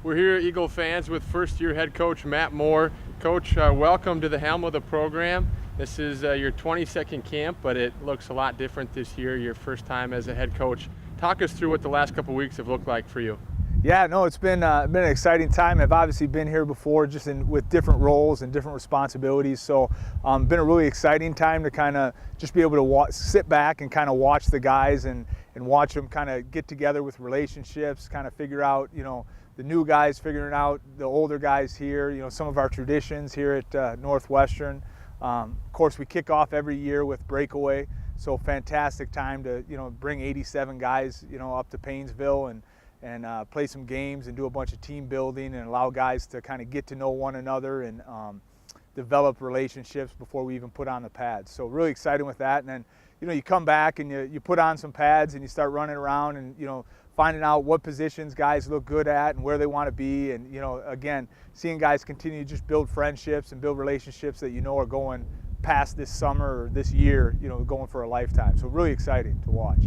We're here at Eagle Fans with first-year head coach Matt Moore. Coach, welcome to the helm of the program. This is your 22nd camp, but it looks a lot different this year, your first time as a head coach. Talk us through what the last couple weeks have looked like for you. Yeah, no, it's been an exciting time. I've obviously been here before, just with different roles and different responsibilities. So, been a really exciting time to kind of just be able to sit back and kind of watch the guys and watch them kind of get together with relationships, kind of figure out, the new guys figuring out the older guys here. Some of our traditions here at Northwestern. Of course, we kick off every year with breakaway. So fantastic time to bring 87 guys up to Paynesville and play some games and do a bunch of team building and allow guys to kind of get to know one another and develop relationships before we even put on the pads. So really excited with that. And then, you come back and you put on some pads and you start running around and, finding out what positions guys look good at and where they want to be. And, again, seeing guys continue to just build friendships and build relationships that are going past this summer or this year, going for a lifetime. So really exciting to watch.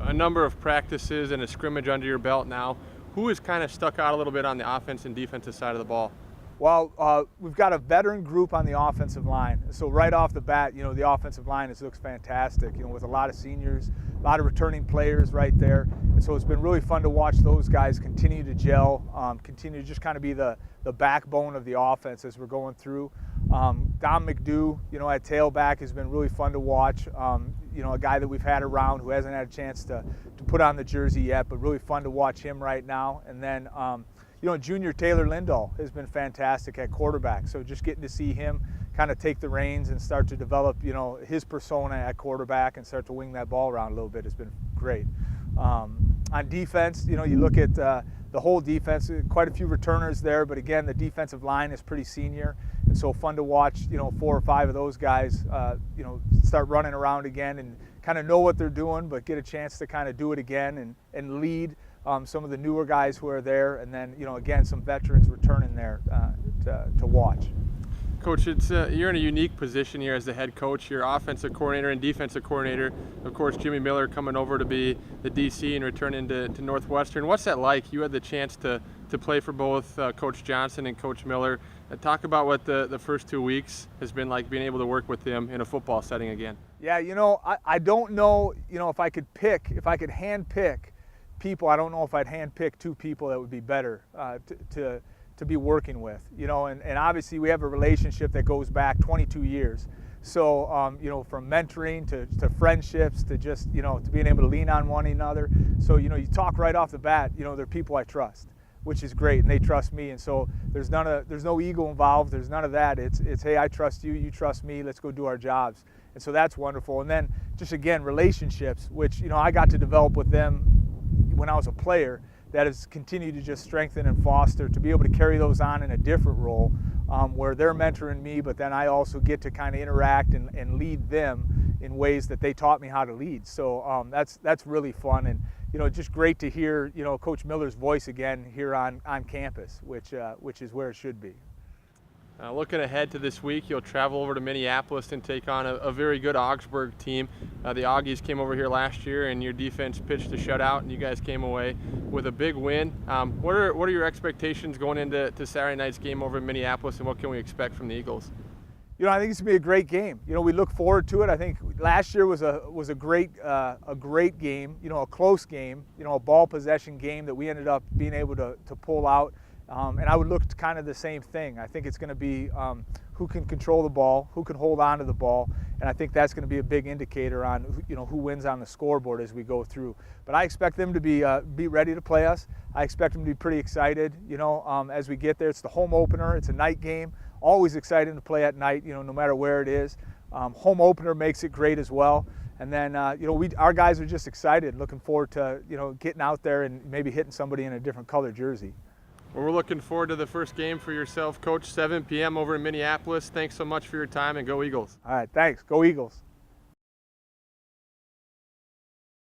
A number of practices and a scrimmage under your belt now. Who has kind of stuck out a little bit on the offense and defensive side of the ball? Well, we've got a veteran group on the offensive line. So right off the bat, the offensive line looks fantastic, with a lot of seniors, a lot of returning players right there. And so it's been really fun to watch those guys continue to gel, continue to just kind of be the backbone of the offense as we're going through. Dom McDew, at tailback has been really fun to watch. A guy that we've had around who hasn't had a chance to put on the jersey yet, but really fun to watch him right now. And then, junior Taylor Lindahl has been fantastic at quarterback. So just getting to see him kind of take the reins and start to develop, his persona at quarterback and start to wing that ball around a little bit has been great. On defense, you look at the whole defense, quite a few returners there, but again, the defensive line is pretty senior. And so fun to watch, 4 or 5 of those guys, start running around again and kind of know what they're doing, but get a chance to kind of do it again and lead some of the newer guys who are there. And then, again, some veterans returning there to watch. Coach, you're in a unique position here as the head coach. You're offensive coordinator and defensive coordinator. Of course, Jimmy Miller coming over to be the DC and returning to Northwestern. What's that like? You had the chance to play for both Coach Johnson and Coach Miller. Talk about what the first 2 weeks has been like being able to work with them in a football setting again. Yeah, I don't know, if I could hand pick people, I don't know if I'd hand pick 2 people that would be better to be working with, and obviously we have a relationship that goes back 22 years. So, from mentoring to friendships to just, to being able to lean on one another. So, you talk right off the bat, they're people I trust, which is great, and they trust me. And so there's no ego involved. There's none of that. It's, hey, I trust you, you trust me, let's go do our jobs. And so that's wonderful. And then just, again, relationships, which, I got to develop with them when I was a player, that has continued to just strengthen and foster, to be able to carry those on in a different role where they're mentoring me, but then I also get to kind of interact and lead them in ways that they taught me how to lead. So that's really fun, and just great to hear Coach Miller's voice again here on campus, which is where it should be. Looking ahead to this week, you'll travel over to Minneapolis and take on a very good Augsburg team. The Augies came over here last year, and your defense pitched a shutout, and you guys came away with a big win. What are your expectations going into Saturday night's game over in Minneapolis, and what can we expect from the Eagles? I think it's gonna be a great game. We look forward to it. I think last year was a great game. A close game. A ball possession game that we ended up being able to pull out. And I would look to kind of the same thing. I think it's going to be who can control the ball, who can hold on to the ball, and I think that's going to be a big indicator on who wins on the scoreboard as we go through. But I expect them to be ready to play us. I expect them to be pretty excited. As we get there, it's the home opener. It's a night game. Always exciting to play at night. No matter where it is. Home opener makes it great as well. And then our guys are just excited, looking forward to getting out there and maybe hitting somebody in a different color jersey. Well, we're looking forward to the first game for yourself, Coach. 7 p.m. over in Minneapolis. Thanks so much for your time, and go Eagles. All right, thanks. Go Eagles.